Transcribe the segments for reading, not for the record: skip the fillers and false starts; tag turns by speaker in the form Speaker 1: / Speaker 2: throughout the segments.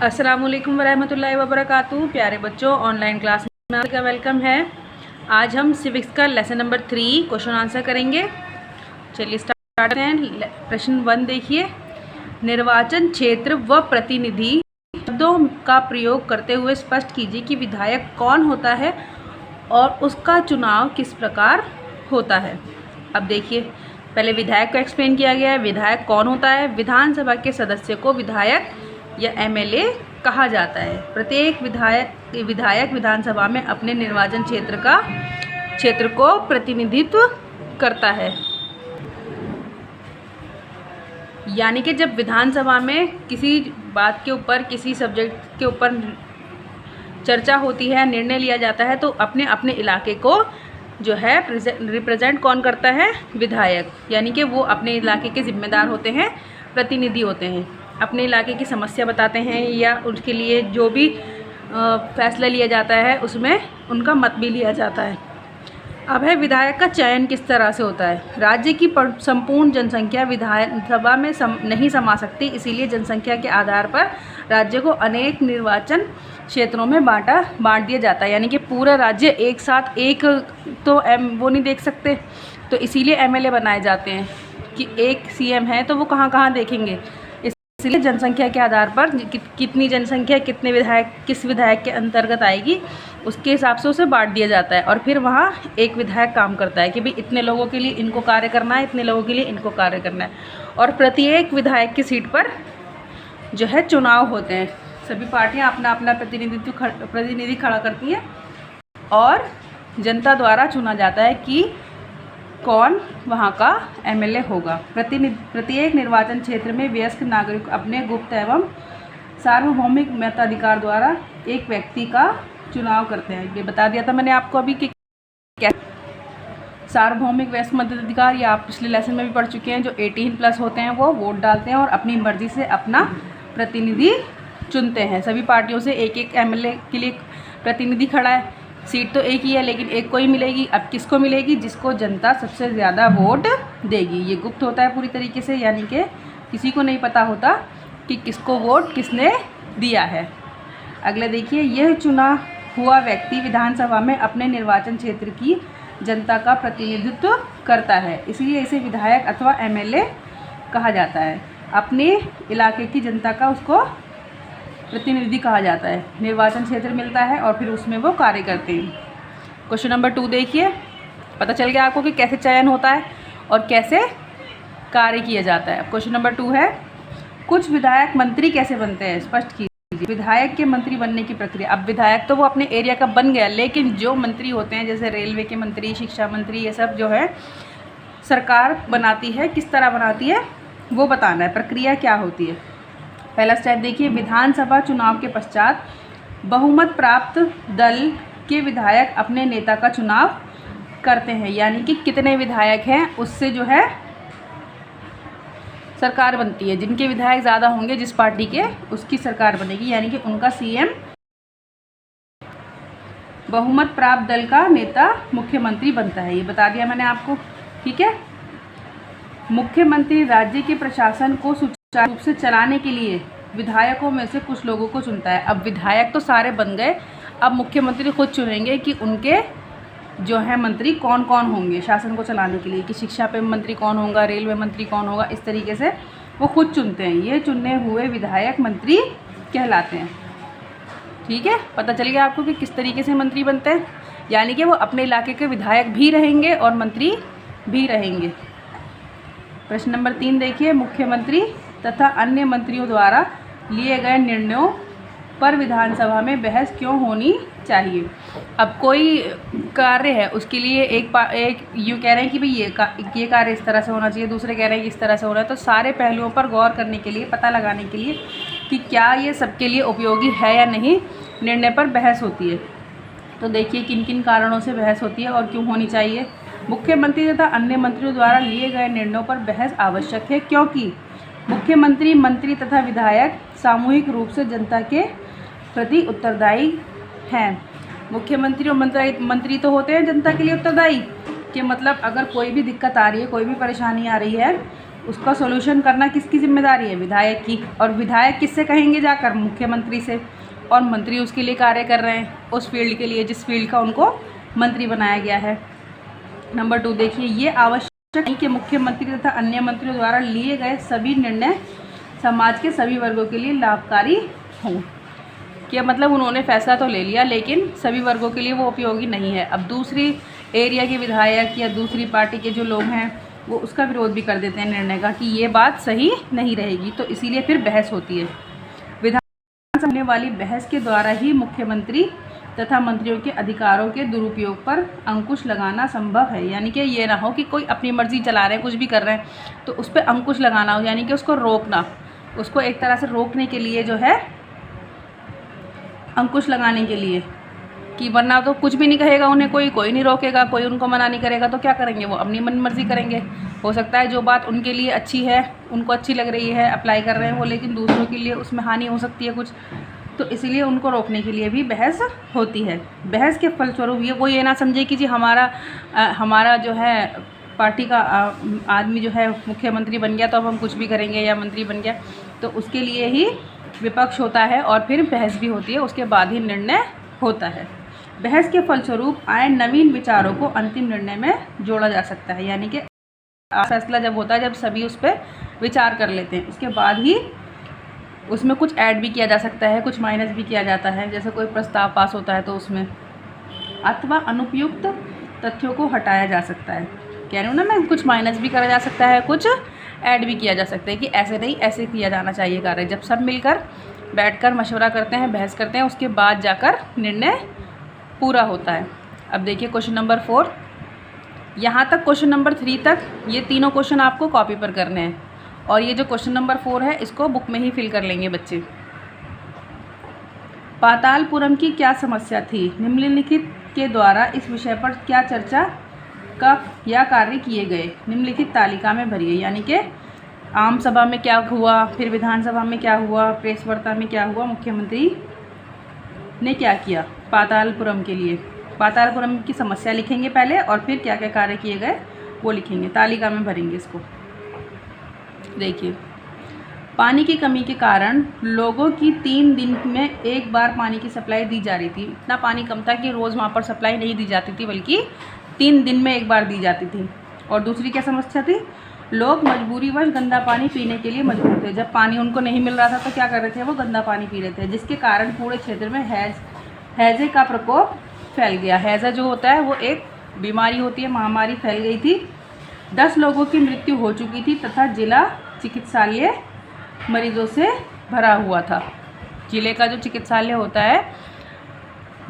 Speaker 1: अस्सलामुअलैकुम वरहमतुल्लाहि वबरकातुहू। प्यारे बच्चों, ऑनलाइन क्लास में आपका वेलकम है। आज हम सिविक्स का लेसन नंबर 3 क्वेश्चन आंसर करेंगे। चलिए स्टार्ट करते हैं। प्रश्न 1 देखिए, निर्वाचन क्षेत्र व प्रतिनिधि शब्दों का प्रयोग करते हुए स्पष्ट कीजिए कि विधायक कौन होता है और उसका चुनाव किस प्रकार होता है। अब देखिए, पहले विधायक को एक्सप्लेन किया गया है। विधायक कौन होता है? विधानसभा के सदस्य को विधायक या एमएलए कहा जाता है। प्रत्येक विधायक विधानसभा में अपने निर्वाचन क्षेत्र को प्रतिनिधित्व करता है। यानी कि जब विधानसभा में किसी बात के ऊपर, किसी सब्जेक्ट के ऊपर चर्चा होती है, निर्णय लिया जाता है, तो अपने अपने इलाके को जो है रिप्रेजेंट कौन करता है? विधायक। यानी कि वो अपने इलाके के जिम्मेदार होते हैं, प्रतिनिधि होते हैं, अपने इलाके की समस्या बताते हैं या उसके लिए जो भी फैसला लिया जाता है उसमें उनका मत भी लिया जाता है। अब है विधायक का चयन किस तरह से होता है। राज्य की संपूर्ण जनसंख्या विधानसभा में नहीं समा सकती, इसीलिए जनसंख्या के आधार पर राज्य को अनेक निर्वाचन क्षेत्रों में बांट दिया जाता है। यानी कि पूरा राज्य एक साथ एक तो वो नहीं देख सकते, तो इसीलिए एमएलए बनाए जाते हैं कि एक सीएम है तो वो कहाँ कहाँ देखेंगे। इसलिए जनसंख्या के आधार पर कितनी जनसंख्या कितने विधायक किस विधायक के अंतर्गत आएगी, उसके हिसाब से उसे बांट दिया जाता है। और फिर वहाँ एक विधायक काम करता है कि भाई इतने लोगों के लिए इनको कार्य करना है, इतने लोगों के लिए इनको कार्य करना है। और प्रत्येक विधायक की सीट पर जो है चुनाव होते हैं। सभी पार्टियां अपना अपना प्रतिनिधि खड़ा करती हैं और जनता द्वारा चुना जाता है कि कौन वहाँ का एमएलए होगा। प्रत्येक निर्वाचन क्षेत्र में वयस्क नागरिक अपने गुप्त एवं सार्वभौमिक मताधिकार द्वारा एक व्यक्ति का चुनाव करते हैं। ये बता दिया था मैंने आपको अभी कि क्या सार्वभौमिक वयस्क मताधिकार, या आप पिछले लेसन में भी पढ़ चुके हैं। जो 18+ होते हैं वो वोट डालते हैं और अपनी मर्जी से अपना प्रतिनिधि चुनते हैं। सभी पार्टियों से एक एक एमएलए के लिए प्रतिनिधि खड़ा है। सीट तो एक ही है लेकिन एक को ही मिलेगी। अब किसको मिलेगी? जिसको जनता सबसे ज़्यादा वोट देगी। ये गुप्त होता है पूरी तरीके से, यानी कि किसी को नहीं पता होता कि किसको वोट किसने दिया है। अगले देखिए, यह चुना हुआ व्यक्ति विधानसभा में अपने निर्वाचन क्षेत्र की जनता का प्रतिनिधित्व करता है, इसलिए इसे विधायक अथवा एमएलए कहा जाता है। अपने इलाके की जनता का उसको प्रतिनिधि कहा जाता है। निर्वाचन क्षेत्र मिलता है और फिर उसमें वो कार्य करते हैं। क्वेश्चन नंबर 2 देखिए, पता चल गया आपको कि कैसे चयन होता है और कैसे कार्य किया जाता है। क्वेश्चन नंबर 2 है, कुछ विधायक मंत्री कैसे बनते हैं, स्पष्ट कीजिए। विधायक के मंत्री बनने की प्रक्रिया। अब विधायक तो वो अपने एरिया का बन गया, लेकिन जो मंत्री होते हैं जैसे रेलवे के मंत्री, शिक्षा मंत्री, ये सब जो है सरकार बनाती है। किस तरह बनाती है वो बताना है, प्रक्रिया क्या होती है। पहला स्टेप देखिए, विधानसभा चुनाव के पश्चात बहुमत प्राप्त दल के विधायक अपने नेता का चुनाव करते हैं। यानी कि कितने विधायक हैं उससे जो है सरकार बनती है। जिनके विधायक ज़्यादा होंगे जिस पार्टी के, उसकी सरकार बनेगी, यानी कि उनका सीएम। बहुमत प्राप्त दल का नेता मुख्यमंत्री बनता है, ये बता दिया मैंने आपको, ठीक है। मुख्यमंत्री राज्य के प्रशासन को सुचारू रूप से चलाने के लिए विधायकों में से कुछ लोगों को चुनता है। अब विधायक तो सारे बन गए, अब मुख्यमंत्री खुद चुनेंगे कि उनके जो है मंत्री कौन कौन होंगे शासन को चलाने के लिए, कि शिक्षा पे मंत्री कौन होगा, रेलवे मंत्री कौन होगा, इस तरीके से वो खुद चुनते हैं। ये चुने हुए विधायक मंत्री कहलाते हैं, ठीक है। पता चल गया आपको कि किस तरीके से मंत्री बनते हैं, यानी कि वो अपने इलाके के विधायक भी रहेंगे और मंत्री भी रहेंगे। प्रश्न नंबर 3 देखिए, मुख्यमंत्री तथा अन्य मंत्रियों द्वारा लिए गए निर्णयों पर विधानसभा में बहस क्यों होनी चाहिए। अब कोई कार्य है उसके लिए एक यूँ कह रहे हैं कि भाई ये कार्य इस तरह से होना चाहिए, दूसरे कह रहे हैं कि इस तरह से होना है, तो सारे पहलुओं पर गौर करने के लिए, पता लगाने के लिए कि क्या ये सबके लिए उपयोगी है या नहीं, निर्णय पर बहस होती है। तो देखिए किन किन कारणों से बहस होती है और क्यों होनी चाहिए। मुख्यमंत्री तथा अन्य मंत्रियों द्वारा लिए गए निर्णयों पर बहस आवश्यक है क्योंकि मुख्यमंत्री, मंत्री तथा विधायक सामूहिक रूप से जनता के प्रति उत्तरदायी हैं। मुख्यमंत्री और मंत्री तो होते हैं जनता के लिए उत्तरदायी, कि मतलब अगर कोई भी दिक्कत आ रही है, कोई भी परेशानी आ रही है, उसका सॉल्यूशन करना किसकी जिम्मेदारी है? विधायक की। और विधायक किससे कहेंगे जाकर? मुख्यमंत्री से। और मंत्री उसके लिए कार्य कर रहे हैं, उस फील्ड के लिए जिस फील्ड का उनको मंत्री बनाया गया है। नंबर 2 देखिए, ये आवश्यक नहीं कि मुख्यमंत्री तथा अन्य मंत्रियों द्वारा लिए गए सभी निर्णय समाज के सभी वर्गों के लिए लाभकारी हों। क्या मतलब उन्होंने फैसला तो ले लिया लेकिन सभी वर्गों के लिए वो उपयोगी नहीं है। अब दूसरी एरिया के विधायक या दूसरी पार्टी के जो लोग हैं वो उसका विरोध भी कर देते हैं निर्णय का कि ये बात सही नहीं रहेगी, तो इसीलिए फिर बहस होती है। विधानसभा होने वाली बहस के द्वारा ही मुख्यमंत्री तथा मंत्रियों के अधिकारों के दुरुपयोग पर अंकुश लगाना संभव है। यानी कि ये ना हो कि कोई अपनी मर्जी चला रहे हैं, कुछ भी कर रहे हैं, तो उस पर अंकुश लगाना हो, यानी कि उसको रोकना, उसको एक तरह से रोकने के लिए जो है अंकुश लगाने के लिए, कि वरना तो कुछ भी नहीं कहेगा उन्हें, कोई नहीं रोकेगा, कोई उनको मना नहीं करेगा, तो क्या करेंगे वो? अपनी मन मर्जी करेंगे। हो सकता है जो बात उनके लिए अच्छी है, उनको अच्छी लग रही है, अप्लाई कर रहे हैं वो, लेकिन दूसरों के लिए उसमें हानि हो सकती है कुछ, तो इसलिए उनको रोकने के लिए भी बहस होती है। बहस के फलस्वरूप वो ये ना समझे कि जी हमारा जो है पार्टी का आदमी जो है मुख्यमंत्री बन गया तो अब हम कुछ भी करेंगे, या मंत्री बन गया, तो उसके लिए ही विपक्ष होता है और फिर बहस भी होती है, उसके बाद ही निर्णय होता है। बहस के फलस्वरूप आए नवीन विचारों को अंतिम निर्णय में जोड़ा जा सकता है। यानी कि फैसला जब होता है, जब सभी उस पर विचार कर लेते हैं, उसके बाद ही उसमें कुछ ऐड भी किया जा सकता है, कुछ माइनस भी किया जाता है। जैसे कोई प्रस्ताव पास होता है तो उसमें अथवा अनुपयुक्त तथ्यों को हटाया जा सकता है। कह रही हूँ ना मैं, कुछ माइनस भी करा जा सकता है, कुछ ऐड भी किया जा सकता है कि ऐसे नहीं, ऐसे किया जाना चाहिए कार्य। जब सब मिलकर बैठकर मशवरा करते हैं, बहस करते हैं, उसके बाद जाकर निर्णय पूरा होता है। अब देखिए क्वेश्चन नंबर 4, यहाँ तक क्वेश्चन नंबर 3 तक ये तीनों क्वेश्चन आपको कॉपी पर करने हैं, और ये जो क्वेश्चन नंबर 4 है इसको बुक में ही फिल कर लेंगे बच्चे। पातालपुरम की क्या समस्या थी? निम्नलिखित के द्वारा इस विषय पर क्या चर्चा का या कार्य किए गए? निम्नलिखित तालिका में भरिए। यानी कि आम सभा में क्या हुआ, फिर विधानसभा में क्या हुआ, प्रेस वार्ता में क्या हुआ, मुख्यमंत्री ने क्या किया पातालपुरम के लिए। पातालपुरम की समस्या लिखेंगे पहले, और फिर क्या क्या कार्य किए गए वो लिखेंगे, तालिका में भरेंगे इसको। देखिए, पानी की कमी के कारण लोगों की 3 दिन में एक बार पानी की सप्लाई दी जा रही थी। इतना पानी कम था कि रोज़ वहाँ पर सप्लाई नहीं दी जाती थी, बल्कि 3 दिन में एक बार दी जाती थी। और दूसरी क्या समस्या थी? लोग मजबूरीवश गंदा पानी पीने के लिए मजबूर थे। जब पानी उनको नहीं मिल रहा था तो क्या कर रहे थे? वो गंदा पानी पी रहे थे, जिसके कारण पूरे क्षेत्र में हैजे का प्रकोप फैल गया। हैजा जो होता है वो एक बीमारी होती है, महामारी फैल गई थी। 10 लोगों की मृत्यु हो चुकी थी तथा जिला चिकित्सालय मरीजों से भरा हुआ था। जिले का जो चिकित्सालय होता है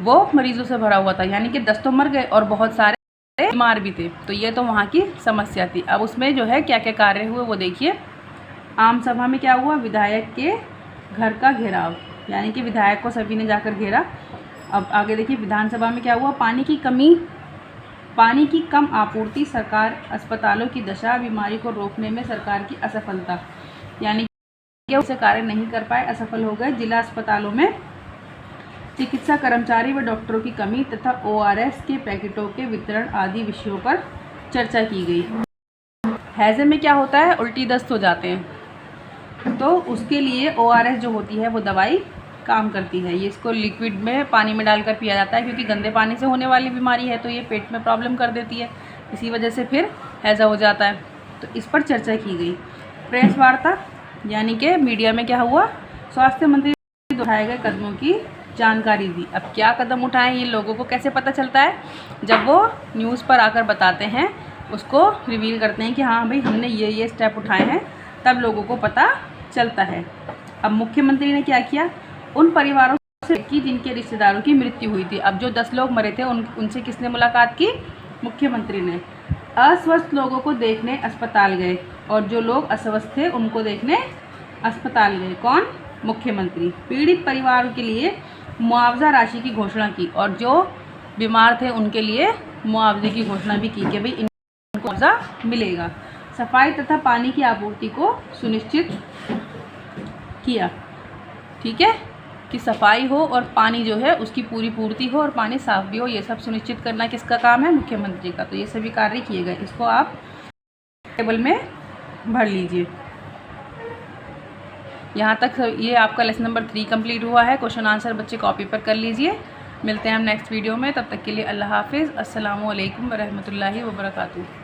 Speaker 1: वो मरीजों से भरा हुआ था, यानी कि 10 तो मर गए और बहुत सारे बीमार भी थे। तो ये तो वहाँ की समस्या थी। अब उसमें जो है क्या क्या कार्य हुए वो देखिए। आम सभा में क्या हुआ? विधायक के घर का घेराव, यानी कि विधायक को सभी ने जाकर घेरा। अब आगे देखिए, विधानसभा में क्या हुआ? पानी की कम आपूर्ति, सरकार अस्पतालों की दशा, बीमारी को रोकने में सरकार की असफलता, यानी कि उसे कार्य नहीं कर पाए, असफल हो गए। जिला अस्पतालों में चिकित्सा कर्मचारी व डॉक्टरों की कमी तथा ORS के पैकेटों के वितरण आदि विषयों पर चर्चा की गई। हैजे में क्या होता है? उल्टी दस्त हो जाते हैं, तो उसके लिए ORS जो होती है वो दवाई काम करती है। ये इसको लिक्विड में पानी में डालकर पिया जाता है, क्योंकि गंदे पानी से होने वाली बीमारी है, तो ये पेट में प्रॉब्लम कर देती है, इसी वजह से फिर हैजा हो जाता है। तो इस पर चर्चा की गई। प्रेस वार्ता, यानी कि मीडिया में क्या हुआ? स्वास्थ्य मंत्री ने उठाए गए कदमों की जानकारी दी। अब क्या कदम उठाएं ये लोगों को कैसे पता चलता है? जब वो न्यूज़ पर आकर बताते हैं, उसको रिवील करते हैं कि हाँ भाई हमने ये स्टेप उठाए हैं, तब लोगों को पता चलता है। अब मुख्यमंत्री ने क्या किया? उन परिवारों से की जिनके रिश्तेदारों की मृत्यु हुई थी। अब जो 10 लोग मरे थे उनसे किसने मुलाकात की? मुख्यमंत्री ने। अस्वस्थ लोगों को देखने अस्पताल गए, और जो लोग अस्वस्थ थे उनको देखने अस्पताल गए। कौन? मुख्यमंत्री। पीड़ित परिवारों के लिए मुआवजा राशि की घोषणा की, और जो बीमार थे उनके लिए मुआवजे की घोषणा भी की कि भाई इनको मुआवजा मिलेगा। सफाई तथा पानी की आपूर्ति को सुनिश्चित किया। ठीक है, कि सफाई हो और पानी जो है उसकी पूरी पूर्ति हो और पानी साफ भी हो, ये सब सुनिश्चित करना किसका काम है? मुख्यमंत्री का। तो ये सभी कार्य किए गए। इसको आप टेबल में भर लीजिए। यहाँ तक ये आपका लेसन नंबर 3 कंप्लीट हुआ है। क्वेश्चन आंसर बच्चे कॉपी पर कर लीजिए। मिलते हैं हम नेक्स्ट वीडियो में, तब तक के लिए अल्लाह हाफिज़। अस्सलामु अलैकुम वरहमतुल्लाहि वबरकातुहू।